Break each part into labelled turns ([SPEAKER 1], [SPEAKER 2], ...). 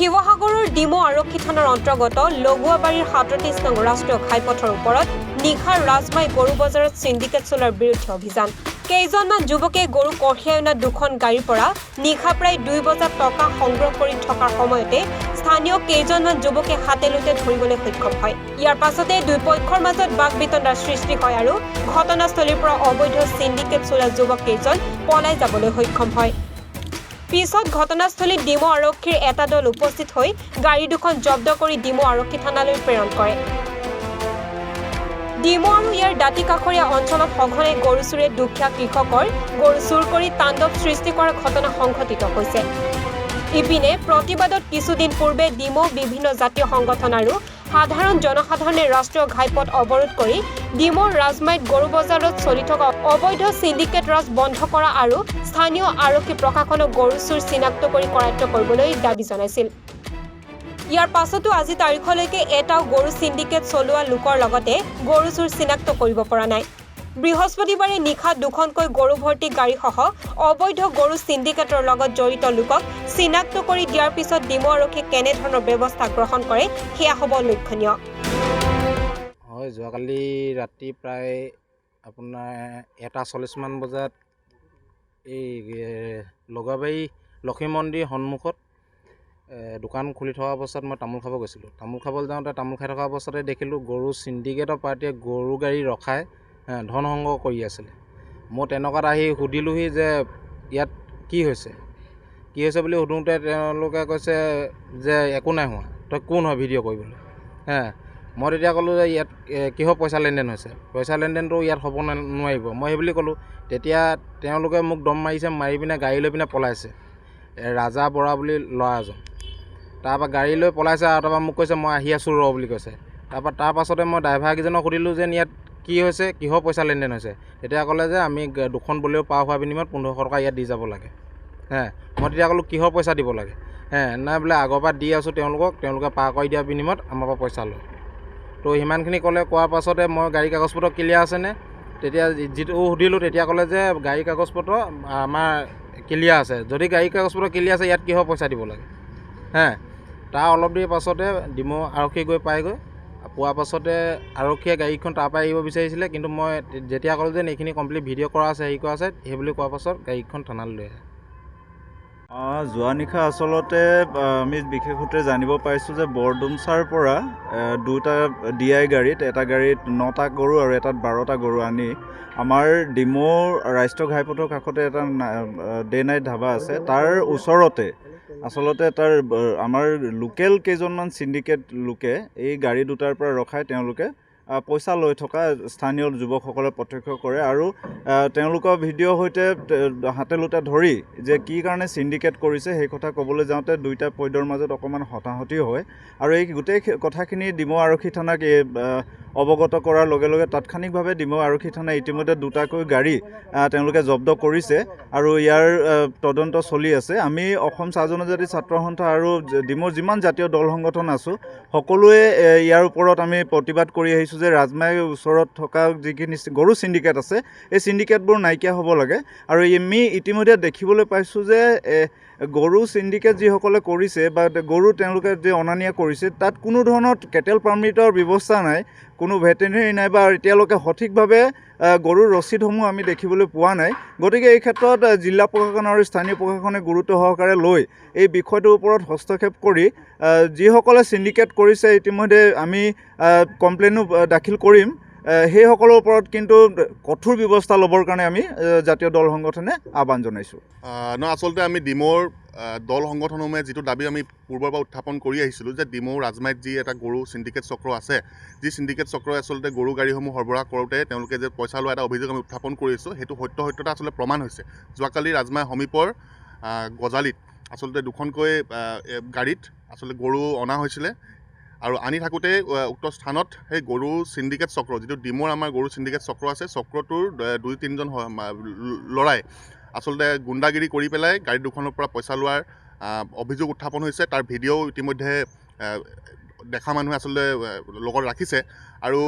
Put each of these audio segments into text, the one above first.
[SPEAKER 1] শিৱসাগৰৰ ডিমৌ আৰক্ষী থানাৰ অন্তৰ্গত লগুৱাবাৰীৰ ৩৭ নং ৰাষ্ট্ৰীয় ঘাইপথৰ ওপৰত নিশাৰ ৰাজমাই গৰু বজাৰত সিন্ডিকেট চলোৱাৰ বিৰুদ্ধে অভিযান। কেইজনমান যুৱকে গৰু কঢ়িয়াই অনা দুখন গাড়ীৰ পৰা নিশা প্ৰায় ২ বজাত টকা সংগ্ৰহ কৰি থকাৰ সময়তে স্থানীয় কেইজনমান যুৱকে হাতেলোতে ধৰিবলৈ সক্ষম হয়। ইয়াৰ পাছতে দুই পক্ষৰ মাজত বাকবিতণ্ডাৰ সৃষ্টি হয় আৰু ঘটনাস্থলীৰ পৰা অবৈধ সিন্ডিকেট চলোৱা যুৱক কেইজন পলাই যাবলৈ সক্ষম হয়। পিছত ঘটনাস্থলীত ডিমৌ আৰক্ষীৰ এটা দল উপস্থিত হৈ গাড়ী দুখন জব্দ কৰি ডিমৌ আৰক্ষী থানালৈ প্ৰেৰণ কৰে। ডিমৌ আৰু ইয়াৰ দাঁতি কাষৰীয়া অঞ্চলত সঘনাই গৰু চুৰে দুখীয়া কৃষকৰ গৰু চুৰ কৰি তাণ্ডৱ সৃষ্টি কৰাৰ ঘটনা সংঘটিত হৈছে। ইপিনে প্ৰতিবাদত কিছুদিন পূৰ্বে ডিমৌ বিভিন্ন জাতীয় সংগঠন আৰু সাধাৰণ জনসাধাৰণে ৰাষ্ট্ৰীয় ঘাইপথ অৱৰোধ কৰি ডিমৌৰ ৰাজমাইত গৰু বজাৰত চলি থকা অবৈধ সিন্ডিকেট ৰাজ বন্ধ কৰা আৰু স্থানীয় আৰক্ষী প্ৰশাসনক গৰু চুৰ চিনাক্ত কৰি কৰায়ত্ব কৰিবলৈ দাবী জনাইছিল। ইয়াৰ পাছতো আজি তাৰিখলৈকে এটাও গৰু সিন্ডিকেট চলোৱা লোকৰ লগতে গৰু চুৰ চিনাক্ত কৰিব পৰা নাই। বৃহস্পতিবাৰে নিশা দুখনকৈ গৰু ভৰ্তি গাড়ীসহ অবৈধ গৰু সিন্ডিকেটৰ লগত জড়িত লোকক চিনাক্ত কৰি দিয়াৰ পিছত ডিমৌ আৰক্ষীয়ে কেনেধৰণৰ ব্যৱস্থা গ্ৰহণ কৰে সেয়া হ'ব লক্ষণীয়।
[SPEAKER 2] হয়, যোৱাকালি ৰাতি প্ৰায় আপোনাৰ 1:40 মান বজাত এই লগুৱাবাৰী লক্ষ্মী মন্দিৰ সন্মুখত দোকান খুলি থকা অৱস্থাত মই তামোল খাব গৈছিলোঁ। তামোল খাবলৈ যাওঁতে তামোল খাই থকা অৱস্থাতে দেখিলোঁ গৰু সিন্ডিকেটৰ পাৰ্টীয়ে গৰু গাড়ী ৰখাই ধন সংগ্ৰহ কৰি আছিলে। মই তেনেকুৱাত আহি সুধিলোঁহি যে ইয়াত কি হৈছে বুলি সুধোঁতে তেওঁলোকে কৈছে যে একো নাই হোৱা, তই কোন হয় ভিডিঅ' কৰিবলৈ। মই তেতিয়া ক'লোঁ যে ইয়াত কিহৰ পইচা লেনদেন হৈছে, পইচা লেনদেনটো ইয়াত হ'ব নোৱাৰিব, মই সেই বুলি ক'লোঁ। তেতিয়া তেওঁলোকে মোক দম মাৰিছে, মাৰি পিনে গাড়ী লৈ পিনে পলাইছে। ৰাজা বৰা বুলি ল'ৰা এজন, তাৰপৰা গাড়ী লৈ পলাইছে আৰু তাৰপৰা মোক কৈছে মই আহি আছোঁ ৰ বুলি কৈছে। তাৰ পাছতে মই ড্ৰাইভাৰকেইজনক সুধিলোঁ যে ইয়াত কি হৈছে, কিহৰ পইচা লেনদেন হৈছে। তেতিয়া ক'লে যে আমি দুখন বলেৰো পাৰ হোৱাৰ বিনিময়ত 1500 টকা ইয়াত দি যাব লাগে। মই তেতিয়া ক'লোঁ কিহৰ পইচা দিব লাগে। নাই বোলে আগৰ পৰা দি আছোঁ তেওঁলোকে পাৰ কৰি দিয়াৰ বিনিময়ত আমাৰ পৰা পইচা লয়। তো সিমানখিনি ক'লে, কোৱাৰ পাছতে মই গাড়ী কাগজ পত্ৰ ক্লিয়াৰ আছেনে, তেতিয়া যিটো সুধিলোঁ তেতিয়া ক'লে যে গাড়ী কাগজ পত্ৰ আমাৰ ক্লিয়াৰ আছে। যদি গাড়ী কাগজ পত্ৰ ক্লিয়াৰ আছে ইয়াত কিহৰ পইচা দিব লাগে। তাৰ অলপ দেৰি পাছতে ডিমৌ আৰক্ষী গৈ পায়গৈ। পোৱাৰ পাছতে আৰক্ষীয়ে গাড়ীখন তাৰপৰা এৰিব বিচাৰিছিলে, কিন্তু মই যেতিয়া ক'লোঁ যে এইখিনি কমপ্লিট ভিডিঅ' কৰা আছে হেৰি কৰা আছে সেই বুলি কোৱাৰ পাছত গাড়ীখন থানালৈ লৈ আহে।
[SPEAKER 3] যোৱা নিশা আচলতে আমি বিশেষ সূত্ৰে জানিব পাৰিছোঁ যে বৰডুমচাৰ পৰা দুটা DI গাড়ীত, এটা গাড়ীত 9টা গৰু আৰু এটাত 12টা গৰু আনি আমাৰ ডিমৌ ৰাষ্ট্ৰীয় ঘাইপথৰ কাষতে এটা ডে নাইট ধাবা আছে, তাৰ ওচৰতে আচলতে তাৰ আমাৰ লোকেল কেইজনমান সিন্ডিকেট লোকে এই গাড়ী দুটাৰ পৰা ৰখাই তেওঁলোকে পইচা লৈ থকা স্থানীয় যুৱকসকলে প্ৰত্যক্ষ কৰে আৰু তেওঁলোকৰ ভিডিঅ'ৰ সৈতে হাতে লোতে ধৰি যে কি কাৰণে সিন্ডিকেট কৰিছে সেই কথা ক'বলৈ যাওঁতে দুইটা পক্ষৰ মাজত অকণমান হতাহতি হয় আৰু এই গোটেই কথাখিনি ডিমৌ আৰক্ষী থানাক অৱগত কৰাৰ লগে লগে তাৎক্ষণিকভাৱে ডিমৌ আৰক্ষী থানাই ইতিমধ্যে দুটাকৈ গাড়ী তেওঁলোকে জব্দ কৰিছে আৰু ইয়াৰ তদন্ত চলি আছে। আমি অসম চাহ জনজাতি ছাত্ৰ সন্থা আৰু ডিমৌৰ যিমান জাতীয় দল সংগঠন আছোঁ সকলোৱে ইয়াৰ ওপৰত আমি প্ৰতিবাদ কৰি আহিছোঁ যে ৰাজমাইৰ ওচৰত থকা যিখিনি গৰু সিন্ডিকেট আছে এই সিন্ডিকেটবোৰ নাইকিয়া হ'ব লাগে। আৰু আমি ইতিমধ্যে দেখিবলৈ পাইছোঁ যে গৰু সিন্ডিকেট যিসকলে কৰিছে বা গৰু তেওঁলোকে যে অনা নিয়া কৰিছে তাত কোনো ধৰণৰ কেটেল পাৰ্মিটৰ ব্যৱস্থা নাই, কোনো ভেটেনেৰি নাই বা এতিয়ালৈকে সঠিকভাৱে গৰুৰ ৰচিদসমূহ আমি দেখিবলৈ পোৱা নাই। গতিকে এই ক্ষেত্ৰত জিলা প্ৰশাসন আৰু স্থানীয় প্ৰশাসনে গুৰুত্ব সহকাৰে লৈ এই বিষয়টোৰ ওপৰত হস্তক্ষেপ কৰি যিসকলে সিন্ডিকেট কৰিছে ইতিমধ্যে আমি কমপ্লেইনো দাখিল কৰিম, সেইসকলৰ ওপৰত কিন্তু কঠোৰ ব্যৱস্থা ল'বৰ কাৰণে আমি জাতীয় দল সংগঠনে আহ্বান জনাইছোঁ।
[SPEAKER 4] আচলতে আমি ডিমৌৰ দল সংগঠনসমূহে যিটো দাবী আমি পূৰ্বৰ পৰা উত্থাপন কৰি আহিছিলোঁ যে ডিমৌ ৰাজমাইত যি এটা গৰু সিন্ডিকেট চক্ৰ আছে, যি সিন্ডিকেট চক্ৰই আচলতে গৰু গাড়ীসমূহ সৰবৰাহ কৰোঁতে তেওঁলোকে যে পইচা লোৱা এটা অভিযোগ আমি উত্থাপন কৰিছোঁ, সেইটো সত্যতা আচলতে প্ৰমাণ হৈছে। যোৱাকালি ৰাজমাই সমীপৰ গজালিত আচলতে দুখনকৈ গাড়ীত আচলতে গৰু অনা হৈছিলে আৰু আনি থাকোঁতে উক্ত স্থানত সেই গৰু সিন্ডিকেট চক্ৰ, যিটো ডিমৌৰ আমাৰ গৰু সিন্ডিকেট চক্ৰ আছে, চক্ৰটোৰ 2-3জন ল'ৰাই আচলতে গুণ্ডাগিৰি কৰি পেলাই গাড়ী দুখনৰ পৰা পইচা লোৱাৰ অভিযোগ উত্থাপন হৈছে। তাৰ ভিডিঅ' ইতিমধ্যে দেখা মানুহে আচলতে লগত ৰাখিছে আৰু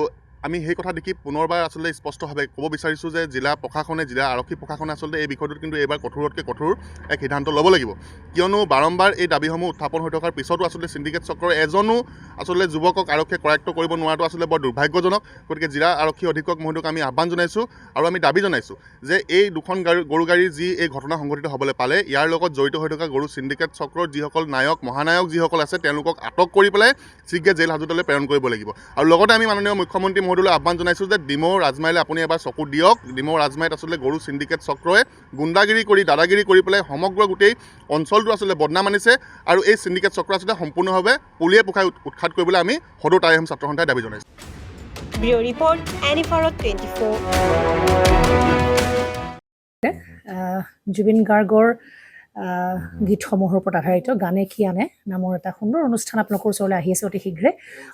[SPEAKER 4] আমি সেই কথা দেখি পুনৰবাৰ আচলতে স্পষ্টভাৱে ক'ব বিচাৰিছোঁ যে জিলা প্ৰশাসনে জিলা আৰক্ষী প্ৰশাসনে আচলতে এই বিষয়টোত কিন্তু এইবাৰ কঠোৰতকৈ কঠোৰ এক সিদ্ধান্ত ল'ব লাগিব কিয়নো বাৰম্বাৰ এই দাবীসমূহ উত্থাপন হৈ থকাৰ পিছতো আচলতে চিণ্ডিকেট চক্ৰৰ এজনো আচলতে যুৱকক আৰক্ষীয়ে কৰায়ত্ব কৰিব নোৱাৰাটো আচলতে বৰ দুৰ্ভাগ্যজনক গতিকে জিলা আৰক্ষী অধীক্ষক মহোদয়ক আমি আহ্বান জনাইছোঁ আৰু আমি দাবী জনাইছোঁ যে এই দুখন গৰু গাড়ীৰ যি এই ঘটনা সংঘটিত হ'বলৈ পালে ইয়াৰ লগত জড়িত হৈ থকা গৰু চিণ্ডিকেট চক্ৰৰ যিসকল নায়ক মহানায়ক যিসকল আছে তেওঁলোকক আটক কৰি পেলাই শীঘ্ৰে জেল হাজতলৈ প্ৰেৰণ কৰিব লাগিব আৰু লগতে আমি মাননীয় মুখ্যমন্ত্ৰী মহোদয়লৈ আহ্বান জনাইছোঁ যে ডিমৌ ৰাজমাইলৈ আপুনি এবাৰ চকু দিয়ক ডিমৌ ৰাজমাইত আচলতে গৰু চিণ্ডিকেট চক্ৰই গুণ্ডাগিৰি কৰি দাদাগিৰি কৰি পেলাই সমগ্ৰ গোটেই অঞ্চলটো আচলতে বদনাম আনিছে আৰু এই চিণ্ডিকেট চক্ৰ আচলতে সম্পূৰ্ণভাৱে পুলিয়ে পোখাই উৎখাত কৰিবলৈ আমি সদৌ তাই আহোম ছাত্ৰ সন্থাই দাবী জনাইছোঁ
[SPEAKER 1] ব্যুৰ ৰিপৰ্ট এনিভাৰত 24
[SPEAKER 5] জুবিন গাৰ্গৰ গীতসমূহৰ ওপৰত আধাৰিত গানে কি আনে নামৰ এটা সুন্দৰ অনুষ্ঠান আপোনালোকৰ ওচৰলৈ আহি আছে অতি শীঘ্ৰে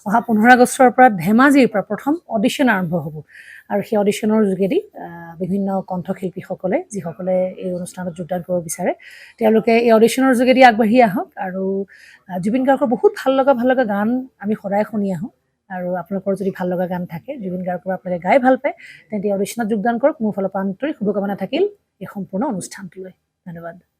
[SPEAKER 5] অহা 15 আগষ্টৰ পৰা ধেমাজিৰ পৰা প্ৰথম অডিশ্যন আৰম্ভ হ'ব আৰু সেই অডিশ্যনৰ যোগেদি বিভিন্ন কণ্ঠশিল্পীসকলে যিসকলে এই অনুষ্ঠানত যোগদান কৰিব বিচাৰে তেওঁলোকে এই অডিশ্যনৰ যোগেদি আগবাঢ়ি আহক আৰু জুবিন গাৰ্গৰ বহুত ভাল লগা গান আমি সদায় শুনি আহোঁ আৰু আপোনালোকৰ যদি ভাল লগা গান থাকে জুবিন গাৰ্গৰ আপোনালোকে গাই ভাল পায় তেন্তে অডিশ্যনত যোগদান কৰক মোৰ ফালৰ পৰা আন্তৰিক শুভকামনা থাকিল এই সম্পূৰ্ণ অনুষ্ঠানটোলৈ ধন্যবাদ